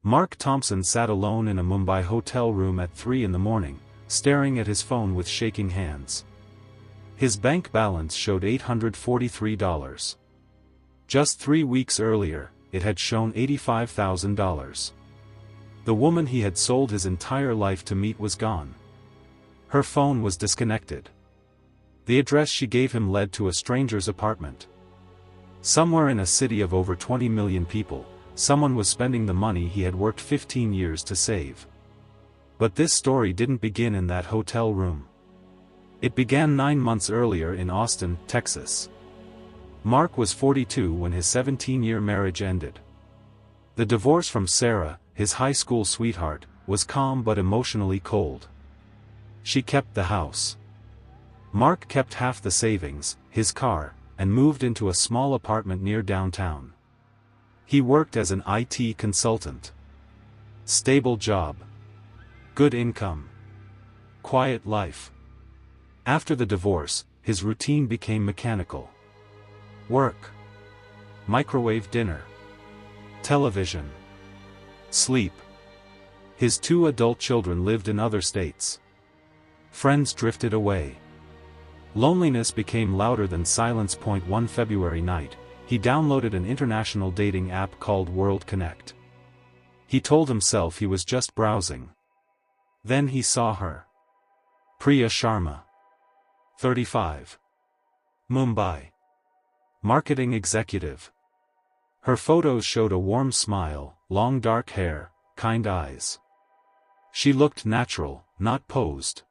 Mark Thompson sat alone in a Mumbai hotel room at 3 in the morning, staring at his phone with shaking hands. His bank balance showed $843. Just 3 weeks earlier, it had shown $85,000. The woman he had sold his entire life to meet was gone. Her phone was disconnected. The address she gave him led to a stranger's apartment. Somewhere in a city of over 20 million people, someone was spending the money he had worked 15 years to save. But this story didn't begin in that hotel room. It began 9 months earlier in Austin, Texas. Mark was 42 when his 17-year marriage ended. The divorce from Sarah, his high school sweetheart, was calm but emotionally cold. She kept the house. Mark kept half the savings, his car, and moved into a small apartment near downtown. He worked as an IT consultant. Stable job. Good income. Quiet life. After the divorce, his routine became mechanical. Work. Microwave dinner. Television. Sleep. His 2 adult children lived in other states. Friends drifted away. Loneliness became louder than silence. One February night, he downloaded an international dating app called World Connect. He told himself he was just browsing. Then he saw her. Priya Sharma. 35. Mumbai. Marketing executive. Her photos showed a warm smile, long dark hair, kind eyes. She looked natural, not posed.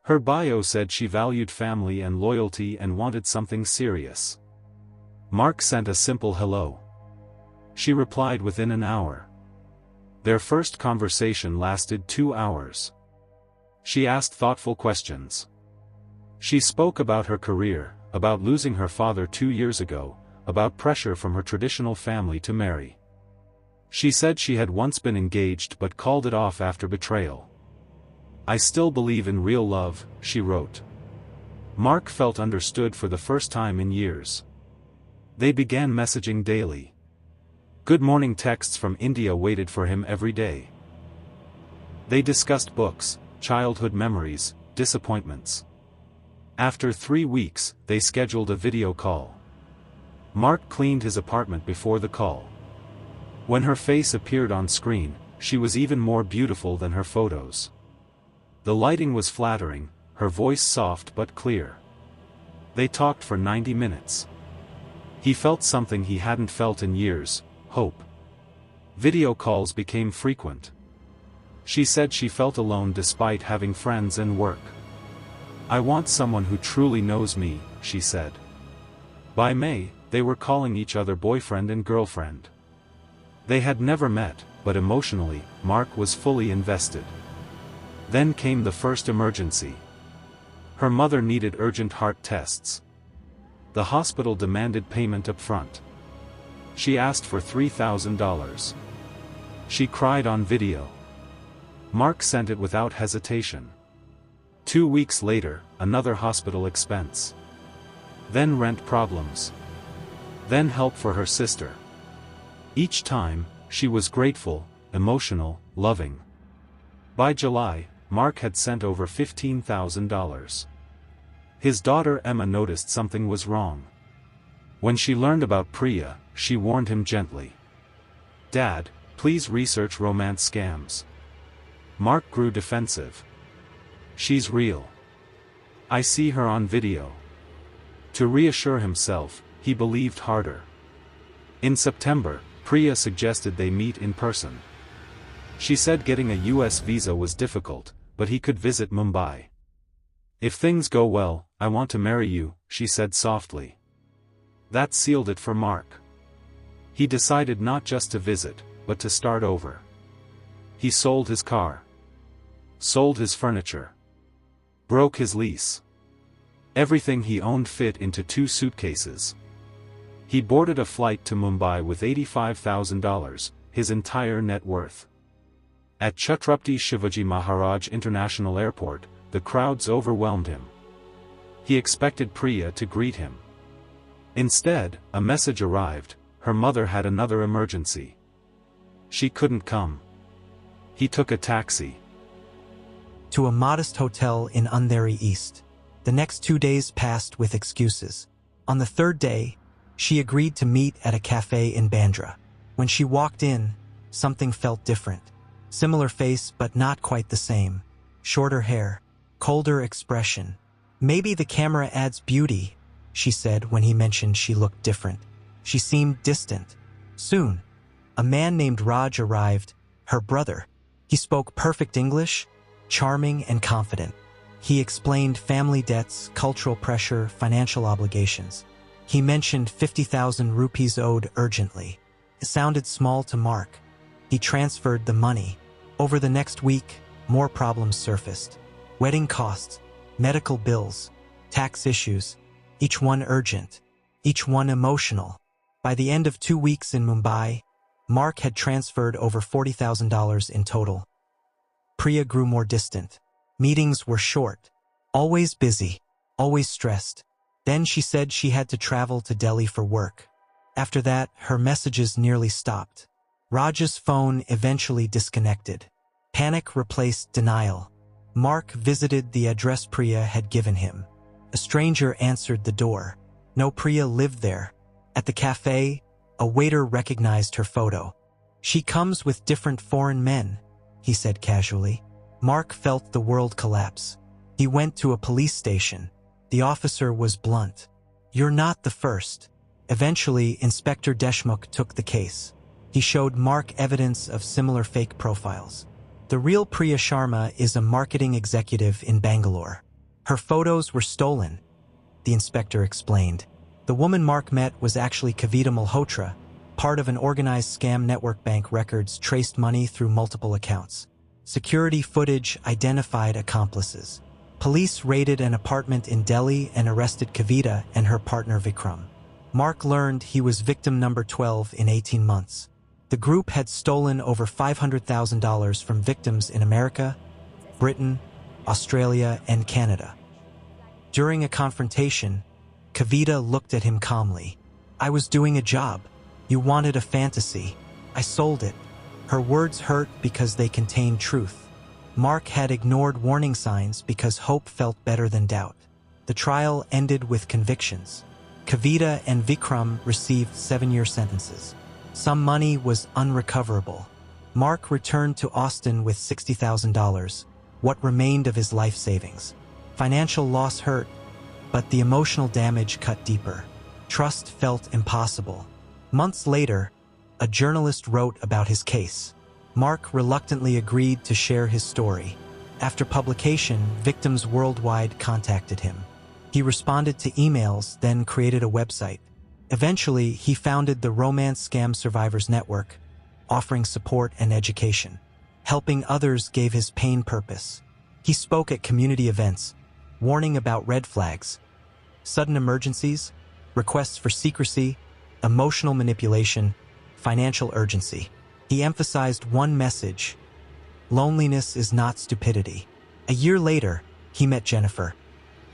Her bio said she valued family and loyalty and wanted something serious. Mark sent a simple hello. She replied within an hour. Their first conversation lasted 2 hours. She asked thoughtful questions. She spoke about her career, about losing her father 2 years ago, about pressure from her traditional family to marry. She said she had once been engaged but called it off after betrayal. "I still believe in real love," she wrote. Mark felt understood for the first time in years. They began messaging daily. Good morning texts from India waited for him every day. They discussed books, childhood memories, disappointments. After 3 weeks, they scheduled a video call. Mark cleaned his apartment before the call. When her face appeared on screen, she was even more beautiful than her photos. The lighting was flattering, her voice soft but clear. They talked for 90 minutes. He felt something he hadn't felt in years, hope. Video calls became frequent. She said she felt alone despite having friends and work. "I want someone who truly knows me," she said. By May, they were calling each other boyfriend and girlfriend. They had never met, but emotionally, Mark was fully invested. Then came the first emergency. Her mother needed urgent heart tests. The hospital demanded payment up front. She asked for $3,000. She cried on video. Mark sent it without hesitation. 2 weeks later, another hospital expense. Then rent problems. Then help for her sister. Each time, she was grateful, emotional, loving. By July, Mark had sent over $15,000. His daughter Emma noticed something was wrong. When she learned about Priya, she warned him gently. "Dad, please research romance scams." Mark grew defensive. "She's real. I see her on video." To reassure himself, he believed harder. In September, Priya suggested they meet in person. She said getting a US visa was difficult, but he could visit Mumbai. "If things go well, I want to marry you," she said softly. That sealed it for Mark. He decided not just to visit, but to start over. He sold his car. Sold his furniture. Broke his lease. Everything he owned fit into 2 suitcases. He boarded a flight to Mumbai with $85,000, his entire net worth. At Chhatrapati Shivaji Maharaj International Airport, the crowds overwhelmed him. He expected Priya to greet him. Instead, a message arrived: her mother had another emergency. She couldn't come. He took a taxi to a modest hotel in Andheri East. The next 2 days passed with excuses. On the third day, she agreed to meet at a cafe in Bandra. When she walked in, something felt different. Similar face, but not quite the same. Shorter hair, colder expression. "Maybe the camera adds beauty," she said when he mentioned she looked different. She seemed distant. Soon, a man named Raj arrived, her brother. He spoke perfect English, charming and confident. He explained family debts, cultural pressure, financial obligations. He mentioned 50,000 rupees owed urgently. It sounded small to Mark. He transferred the money. Over the next week, more problems surfaced. Wedding costs, medical bills, tax issues, each one urgent, each one emotional. By the end of 2 weeks in Mumbai, Mark had transferred over $40,000 in total. Priya grew more distant. Meetings were short, always busy, always stressed. Then she said she had to travel to Delhi for work. After that, her messages nearly stopped. Raj's phone eventually disconnected. Panic replaced denial. Mark visited the address Priya had given him. A stranger answered the door. No, Priya lived there. At the cafe, a waiter recognized her photo. "She comes with different foreign men," he said casually. Mark felt the world collapse. He went to a police station. The officer was blunt. "You're not the first." Eventually, Inspector Deshmukh took the case. He showed Mark evidence of similar fake profiles. The real Priya Sharma is a marketing executive in Bangalore. Her photos were stolen, the inspector explained. The woman Mark met was actually Kavita Malhotra, part of an organized scam network. Bank records traced money through multiple accounts. Security footage identified accomplices. Police raided an apartment in Delhi and arrested Kavita and her partner Vikram. Mark learned he was victim number 12 in 18 months. The group had stolen over $500,000 from victims in America, Britain, Australia, and Canada. During a confrontation, Kavita looked at him calmly. "I was doing a job. You wanted a fantasy. I sold it." Her words hurt because they contained truth. Mark had ignored warning signs because hope felt better than doubt. The trial ended with convictions. Kavita and Vikram received 7-year sentences. Some money was unrecoverable. Mark returned to Austin with $60,000, what remained of his life savings. Financial loss hurt, but the emotional damage cut deeper. Trust felt impossible. Months later, a journalist wrote about his case. Mark reluctantly agreed to share his story. After publication, victims worldwide contacted him. He responded to emails, then created a website. Eventually, he founded the Romance Scam Survivors Network, offering support and education. Helping others gave his pain purpose. He spoke at community events, warning about red flags, sudden emergencies, requests for secrecy, emotional manipulation, financial urgency. He emphasized one message: loneliness is not stupidity. A year later, he met Jennifer,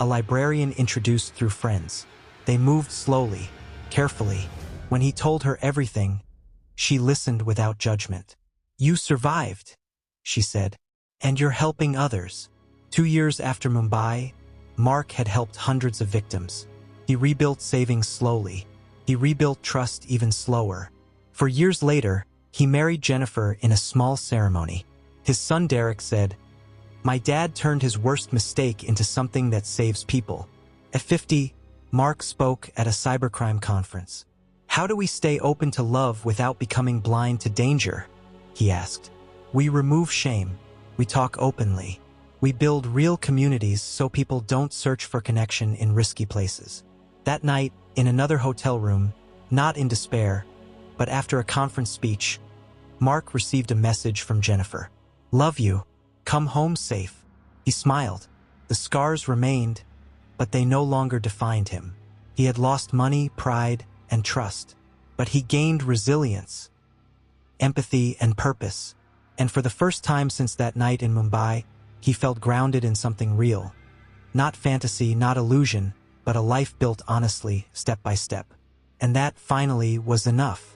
a librarian introduced through friends. They moved slowly, carefully. When he told her everything, she listened without judgment. "You survived," she said, "and you're helping others." 2 years after Mumbai, Mark had helped hundreds of victims. He rebuilt savings slowly. He rebuilt trust even slower. For years later, he married Jennifer in a small ceremony. His son Derek said, "My dad turned his worst mistake into something that saves people." At 50, Mark spoke at a cybercrime conference. "How do we stay open to love without becoming blind to danger?" he asked. "We remove shame. We talk openly. We build real communities so people don't search for connection in risky places." That night, in another hotel room, not in despair, but after a conference speech, Mark received a message from Jennifer. "Love you. Come home safe." He smiled. The scars remained, but they no longer defined him. He had lost money, pride, and trust, but he gained resilience, empathy, and purpose. And for the first time since that night in Mumbai, he felt grounded in something real. Not fantasy, not illusion, but a life built honestly, step by step. And that finally was enough.